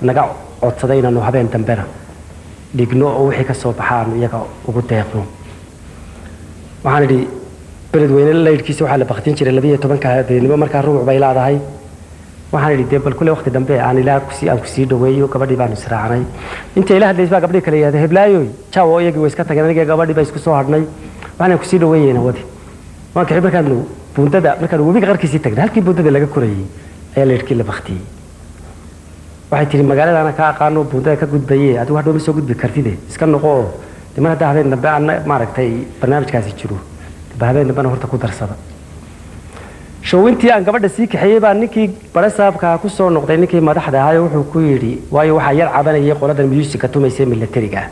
naga codsaday inaanu habeen dambena dhigno oo wixii ka soo baxaan iyaga ugu deeqno waxaan idhi beledweyne laydhkiisa waxaa la baktin jiray 12 habeenimo markaa ruuc bay laadahay waxaan idhi dee bal kule waqti dambe aan ilaa ku sii dhaweeyo gabadhii baan israacnay inta ilaa hadlays baa gabadhii kale yiraahday heblaayoy jaawo iyagii way iska tageen aniga gabadhii baa isku soo hadhnay waxaan ku sii dhaweeyayna wadi waan ka markaan buundada markaan webiga qarkiisii tagnay halkii buundada laga korayay ayaa laydhkii la baktiyay waxay tiri magaalada ka aqaano buundada ka gudbayay adigu hadhow ma soo gudbi kartide iska noqo diman hadda habeen dambe aan maaragtay barnaamijkaasi jiro habeen dambe horta ku darsada showintii aan gabadha sii kaxeeyay baa ninkii barasaabka ku soo noqday ninkii madaxda ahaa wuxuu ku yiri waayo waxa yar cabanayay qoladan music tumaysay militariga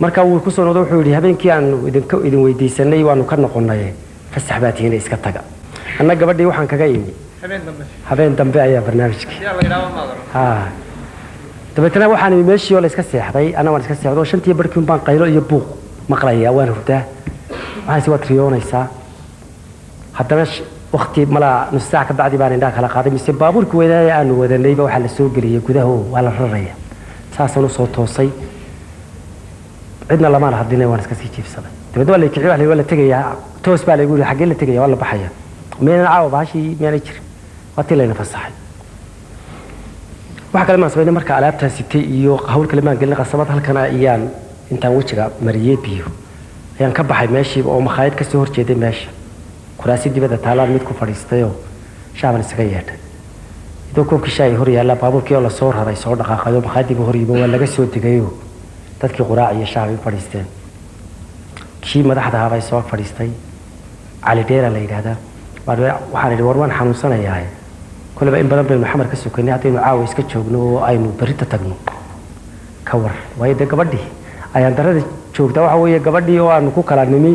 marka uu ku soo noqday wuxuu yiri habeenkii aan idin weydiisanay waanu ka noqonay fasax baatiina iska taga anna gabadhii waxaan kaga yimi habeen dambe ayaa barnaamijka ha dabeetana waxaan meeshii oo la iska seexday ana waan iska seexdo shantii barkiin baan qaylo iyo buuq maqlaya waan hurdaa waxaan si watriyoonaysaa haddana waqti mala nus saac ka bacdi baan indhaha kala qaaday mise baabuurka weynaa aan wadanayba waxa la soo geliyay gudaha waa la raraya saasoo soo toosay cidna lama hadlina waan iska sii jiifsaday dabadoo la kiciyo la tagayaa toos baa la igu xagee la tagayaa waa la baxaya meena caawa baashi meena jir wati leena fasaxay waxa kale ma sameeyay marka alaabta sitay iyo hawl kale ma galin qasabad halkan ayaan intaan wajiga mariyay biyo ayaan ka baxay meeshii oo makhaayad ka soo horjeeday meesha kuraasi dibadda taalaan mid ku fadhiistayo shaaban isaga yeedhay idoo koobkii shaay hor yaalla baabuurkii oo la soo raray soo dhaqaaqayo makhaayadii hor yimo waa laga soo degayo dadkii quraac iyo shaabay fadhiisteen kii madaxda ahaa bay soo fadhiistay cali dheera la yiraahdaa waxaan idhi war waan xanuunsanayaa kulaba in badan baynu xamar ka sukanay haddaynu caawa iska joogno oo aynu berrita tagno ka war waayo dee gabadhii ayaan darada joogtaa waxa weeye gabadhii oo aanu ku kala nimi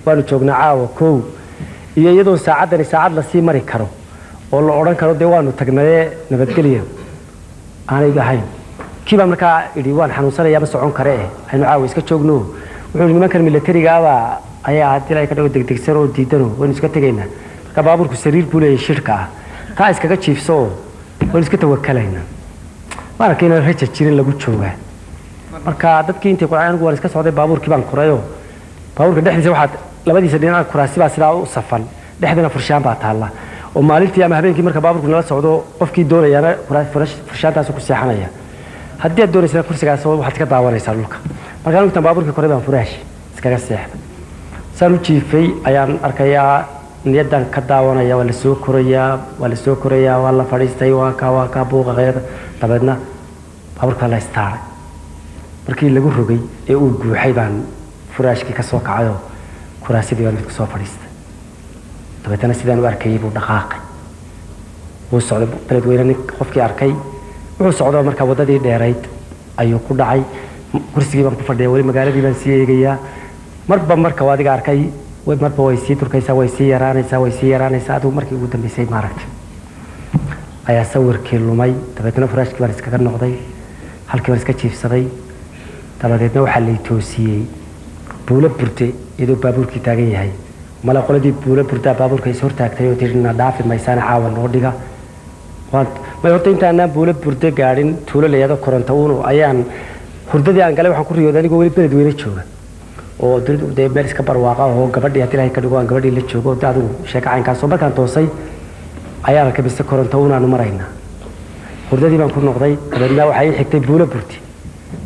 waanu joognaa caawa kow iyo iyadoo saacadani saacad la sii mari karo oo la oran karo dee waanu tagnay nabadgelyo aanay ahayn kiiba markaa idhi waan xanuunsanayaa ma socon kare aynu caawa iska joogno wuxuu nimankan militariga ayaa hadii ay ka dhaw degdegsan oo diidano waan iska tagaynaa marka baabuurku sariir buu leeyahay shirka ka iskaga jiifso waan iska tawakkalayna marka inaan raja jirin lagu joogaa marka dadkii intii quraan waan iska socday baabuurkii baan kurayo baabuurka dhexdiisa waxaad labadiisa dhinac kuraasi baa sidaa u safan dhexdana furshaan baa taala oo maalintii ama habeenkii marka baabuurku nala socdo qofkii doonayana furshaantaas ku seexanaya haddii aad doonaysaa kursigaas waxaad ka daawanaysaa dhulka marka intaan baabuurkii koray baan furaash iskaga seexday saan u jiifay ayaan arkayaa niyadan ka daawanaya waa la soo korayaa waa la fadhiistay waa ka buuqa qeyd dabeedna baabuurka la istaaray markii lagu rogay ee uu guuxay baan furaashkii ka soo kacayo kuraasidii baan ku soo fadhiistay dabeetana sidaan u arkay buu dhaqaaqay wuu socday beledweyne qofkii arkay wuxuu socdaa marka wadadii dheerayd ayuu ku dhacay kursigii baan ku fadhiyay wali magaaladii baan sii eegayaa marba marka waadiga arkay marba way sii turkaysaa way sii yaraanaysaa adigu markii ugu dambeysay maaragtay ayaa sawirkii lumay dabeetana furaashkii baan iskaga noqday halkii baan iska jiifsaday dabadeedna waxaa la toosiyey buulo burde iyadoo baabuurkii taagan yahay mala qoladii buulo burdaa baabuurka is hortaagtay oo tirina dhaafi maysaana caawa noo dhiga may horta intaanaan buulo burde gaadhin tuulo la yidhaahdo koronto uno ayaan hurdadii aan galay waxaan ku riyooday anigoo weli beledweyne jooga oo dee meel iska barwaaqa oo gabadhii haddii ilaahay ka dhigo aan gabadhii la joogo dee adigu sheeko caynkaasoo markaan toosay ayaan arkay bise koronto unaanu maraynaa hurdadii baan ku noqday dabeedna waxaa ii xigtay buulo burti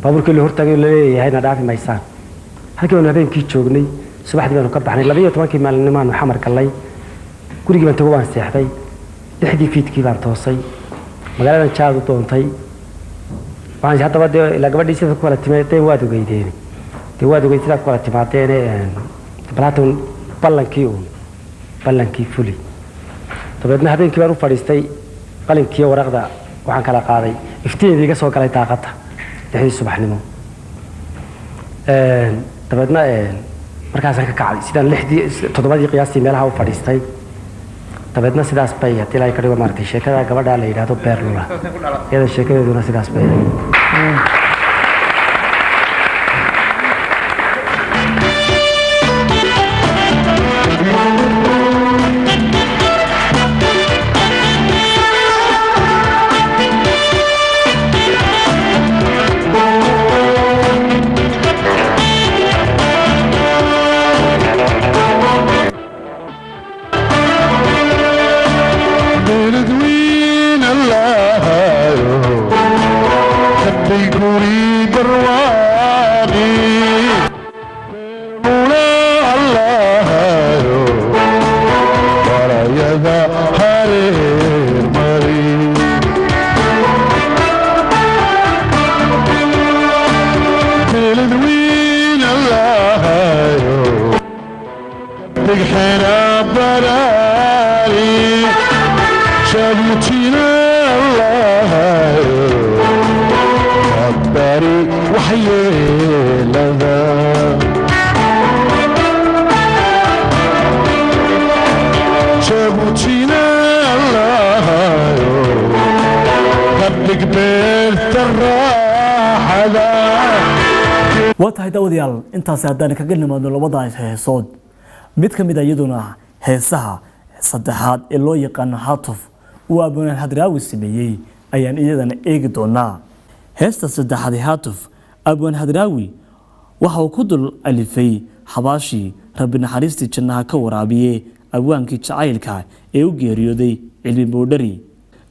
baabuurkii la hortaagay la leeyahayna dhaafi maysaan halkii baanu habeenkii joognay subaxdii baanu ka baxnay 12 maalinimaanu xamar gallay gurigii baan tago waan seexday 6 fiidkii baan toosay magaaladan jaad u doontay waxaan haddaba dee ilaa gabadhii sida ku kala timaadeen waad ogeydeen dee waad ogeyd sidaad ku kala timaadeen balaatan ballankii fuli dabeedna habeenkii baan u fadhiistay qalinkii waraqda waxaan kala qaaday iftiin iga soo galay daaqada 6 subaxnimo dabeedna markaasaan ka kacay sidaan 7 qiyaastii meelaha u fadhiistay dabeedna sidaas bay haddii ilaahay ka dhigo maaragtay sheekada gabadha la yidhaahdo beerlula iyada sheekadeeduna sidaas bay بردوين الله خبي قولي برواقي مولا الله ورا يذا هاري مري بردوين الله خبي حنا براري شابوتينا الله عباري وحيي لذا شابوتينا الله قبلك بيت الراحة ذا waa tahay daawadayaal intaasi haddaan kaga nimaadno labada heesood mid ka mid iyaduna heesaha saddexaad ee loo yaqaano Haatuf uu Abwaan Hadraawi sameeyay ayaan iyadana eegi doonaa heesta saddexaad ee Haatuf Abwaan Hadraawi waxa uu ku dul alifay xabaashi Rabbi naxariistii jannaha ka waraabiye abwaankii jacaylka ee u geeriyooday Cilmi Boodhari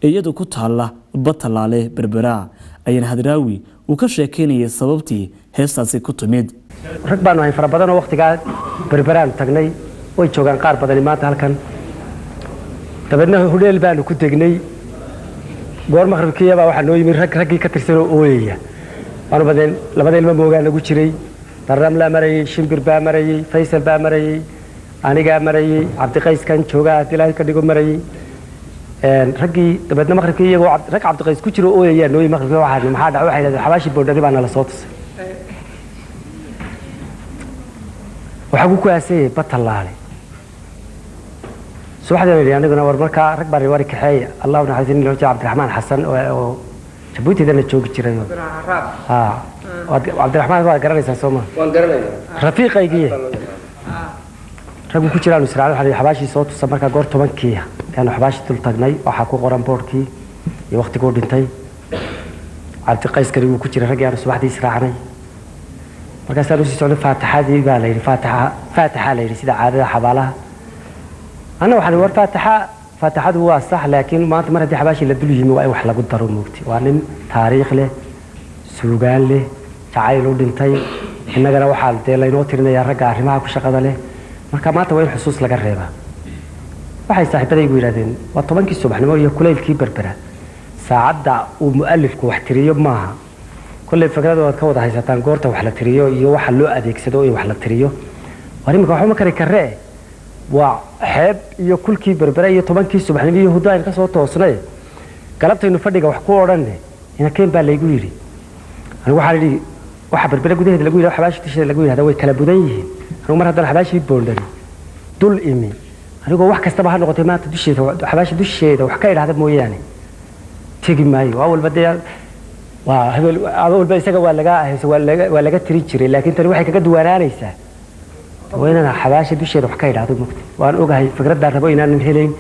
iyadoo ku taala Batalaale Berbera ayaan Hadraawi uu ka sheekeynayay sababtii heestaasi ku timid rag baan ahay fara badan oo waqtigaa Berberaan tagnay way joogaan qaar badan maanta halkan dabadna hudeel baan ku degnay goor maqribkii baa waxa noo yimid raggii ka tirsan oo ooyaya waanu badan labada ilmo moogaa lagu jiray Darram la maray Shimbir baa maray Faysal baa maray aniga maray Cabdiqays kan jooga Dilay ka dhigo maray raggii dabadna maqribkii iyagoo rag Cabdiqays ku jiro ooyaya noo yimid maqribkii waxa maxaa dhac waxay leedahay xabaashi Boodhari baa nala soo tusay waxa ku kuasay Batalaale subaxdii aniguna war markaa rag bari wari kaxay Allahu naxariisin loo jaa Cabdiraxmaan Xasan oo Jabuuti dana joogi jiray Cabdiraxmaan waa garanaysaa Soomaa waan garanayaa rafiiqaygii rag ku jiraan Israa'iil waxa xabaashi soo tusay markaa goor 10kii aan xabaashi tul tagnay waxa ku qoran boorkii iyo waqtigoo dhintay Cabdiqays kari uu ku jiray rag yar subaxdii israacanay markaas aanu sii socdo faataxadii baa la yiri faataxa la yiri sida caadada xabaalaha ana waxaan war faataxadu waa sax laakiin maanta mar hadii xabaashi la dul yimi waa wax lagu daro moogti waa nin taariikh leh suugaan leh jacayl u dhintay inagana waxa la leeyahay tirinaya ragga arrimaha ku shaqada leh marka maanta waa in xusuus laga reebaa waxay saaxiibadaygu yiraahdeen waa 10kii subaxnimo iyo kuleylkii Berbera saacada uu muallifku wax tiriyo maaha كل فكرة وقت كوضع هيستان قرطة وحلا تريو يو وحلو أديك سدوي وحلا تريو وريمك وحوما كري كرة وحب يو كل كي بربرة يو طبعا كي سبحان الله يهودا إنك صوت توصله قلبت إنه فردق وحكوا ورنه هنا كين بالله يقولي أنا وحالي واحد بربرة قديه لقولي حباش تشي لقولي هذا هو كلام بديه أنا مرة هذا الحباش يبوندري دول إمي أنا أقول واحد كستبها نقطة ما تدشي حباش دشي وحكاية هذا مو يعني تيجي معي وأول بدي أول بيسقى ولا جت ريتشري لكن تروح واحد كجد ورانيسه وين أنا حباش دوشي روح كايد هذا مكتي وأنا أوجه فكرة ده ربوي إن هيلين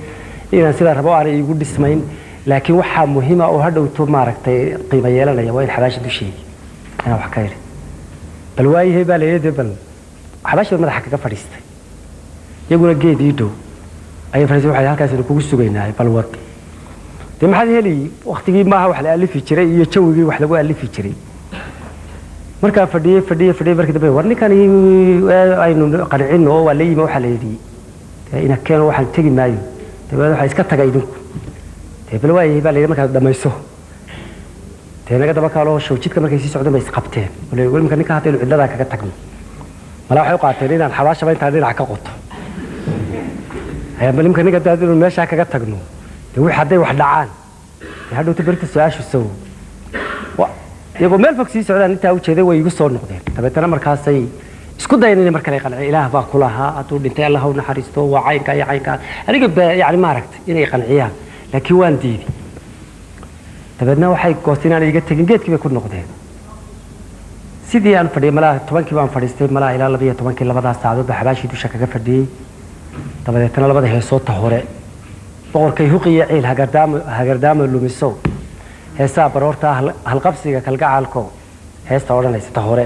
إن سيدا ربوا على يقول اسمين لكن وحى مهمة وهذا وتو مارك قيمة يلا يا وين حباش دوشي أنا وحكاير بل واي هي بل هي بل حباش ما حكى كفريست يقول جيد يدو أي فريست واحد هالكاس يقول سوينا بالوقت دي ما حد هلي وقتي ما هو وحلا ألف يشري يشوي وحلا هو ألف يشري مركا فدي مركا دبي ورني كان أي قنعين هو ولا ما وحلا يدي إن كان واحد تيجي معي تبي واحد يسكت تجايدون تبي الواي يبالي مركا دم يسوه تبي كده بكالو شو جيت كمان كيسي سعودة ما يسقبته ولا يقول ممكن نكهت له إلا ذاك كتكمل ما لا حيوقع ترين عن حواش ما ينتهي على كقطة هي بل ممكن نكهت له ماشي هكذا كتكمل يقول حدا واحد لعان هذا تبرت السؤال شو سووا يقول مال فكسي سعودة أنت أو كذا ويقول صور نقدين طب ترى مركز سي اسكت دايني مركز يقنع إله باكلها أتقول أنت الله ونحرسته وعينك أي عينك أنا قلت يعني ما ركت إني يقنعيها لكن وان ديدي تبدنا وحي قوتنا اللي جت جيت كيف يكون نقدين سيدي أنا فدي ملا طبعا كيف أنا فديستي ملا إله لبيه طبعا كل بدأ استعداد بحباشي دوشة كفردي طبعا تنا لبده هي صوت تهورة boqorkay huqiya ciil hagardaamo lumiso heesaa baroorta halqabsiga kalgacalko heesta odhanaysa hore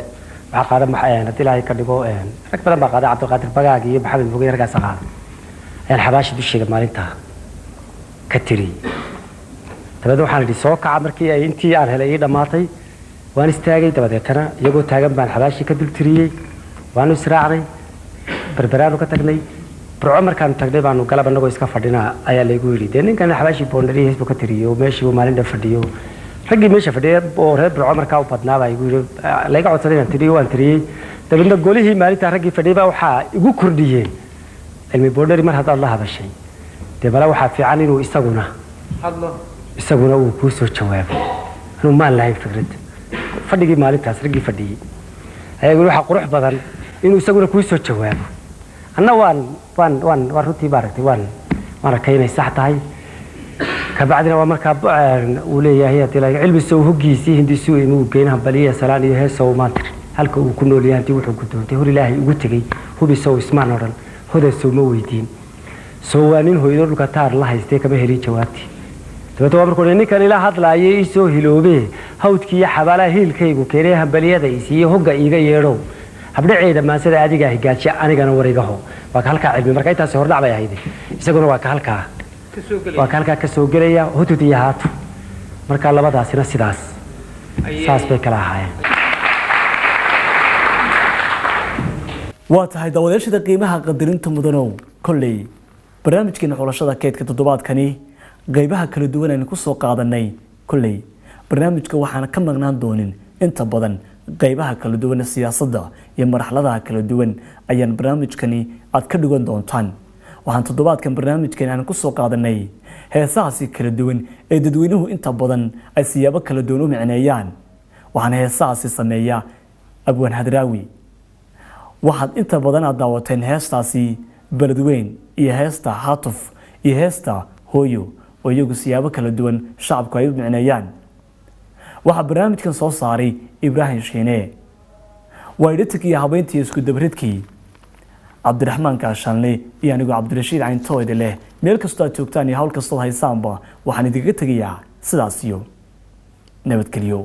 waxa qaada maxay hadii ilaahay ka dhigo rag badan baa qaada Cabdiqaadir Bagaag iyo Maxamed Mugeer gaas qaada xabaashi dushiga maalinta ka tiriyey dabadeed waxaan idhi soo kaca markii ay intii aan helay ii dhammaatay waan istaagay dabadeetana iyagoo taagan baan xabaashii ka dul tiriyey waanu israacnay berberaanu ka tagnay burco markaanu tagnay baanu galab annagoo iska fadhina ayaa laygu yidhi dee ninkan xabaashii boondari hees buu ka tiriyey oo meeshii uu maalin dhan fadhiyo raggii meesha fadhiya oo reer burco markaa u badnaa baa igu yidhi layga codsaday inaan tiriyo waan tiriyey dabeedna golihii maalintaa raggii fadhiyay baa waxaa igu kordhiyeen cilmi boondari mar haddaad la hadashay dee bala waxaa fiican inuu isaguna uu kuu soo jawaabo anuu maan lahayn fikrad fadhigii maalintaas raggii fadhiyey ayaa yidhi waxaa qurux badan inuu isaguna kuu soo jawaabo anna waan runtii maaragtay waan arkay inay sax tahay kabacdina waa markaa uu leeyahay cilmi sow hoggiisii hindisuu imuu geynaha baliya salaan iyo heesow maantir halka uu ku nool yahay haddii wuxuu gudoontay hor ilaahay ugu tegey hubisow ismaan odhan hodeesow ma weydiin sow waa nin hoydo dhulka taar la haystee kama helin jawaabtii dabeeta waa markuu ninkan ila hadlaayay ii soo hiloobee hawdkii iyo xabaalaha hiilkaygu keenee hambaliyada isiiye hogga iiga yeedhow habdhaceeda maansada adigaa higaajiya anigana warigaho waa ka halkaa cilmi marka intaasi hordhac bay ahayd isaguna waa ka halkaa ka soo gelaya hudud iyo haatu marka labadaasina saas bay kala ahaayeen waa tahay daawadayaashada qiimaha qadarinta mudanow kolley barnaamijkeena xulashada keydka toddobaadkani qaybaha kala duwan aynu ku soo qaadanay kolley barnaamijka waxaana ka maqnaan doonin inta badan qaybaha kala duwan ee siyaasadda iyo marxaladaha kala duwan ayaan barnaamijkani aad ka dhigan doontaan waxaan toddobaadkan barnaamijkeena aan ku soo qaadanay heesahaasi kala duwan ee dadweynuhu inta badan ay siyaabo kala duwan u micneeyaan waxaana heesahaasi sameeya abwaan hadraawi waxaad inta badan aad daawateen heestaasi beledweyn iyo heesta haatuf iyo heesta hooyo oo iyagu siyaabo kala duwan shacabku ay u micneeyaan waxaa barnaamijkan soo saaray ibraahim shiine waa idhatig iyo habeyntii isku dabridkii cabdiraxmaan kaashanle iyo anigoo cabdirashiid cayntoode leh meel kastoo aad joogtaan iyo hawl kastood haysaanba waxaan idinkaga tegayaa sidaas iyo nabadgelyo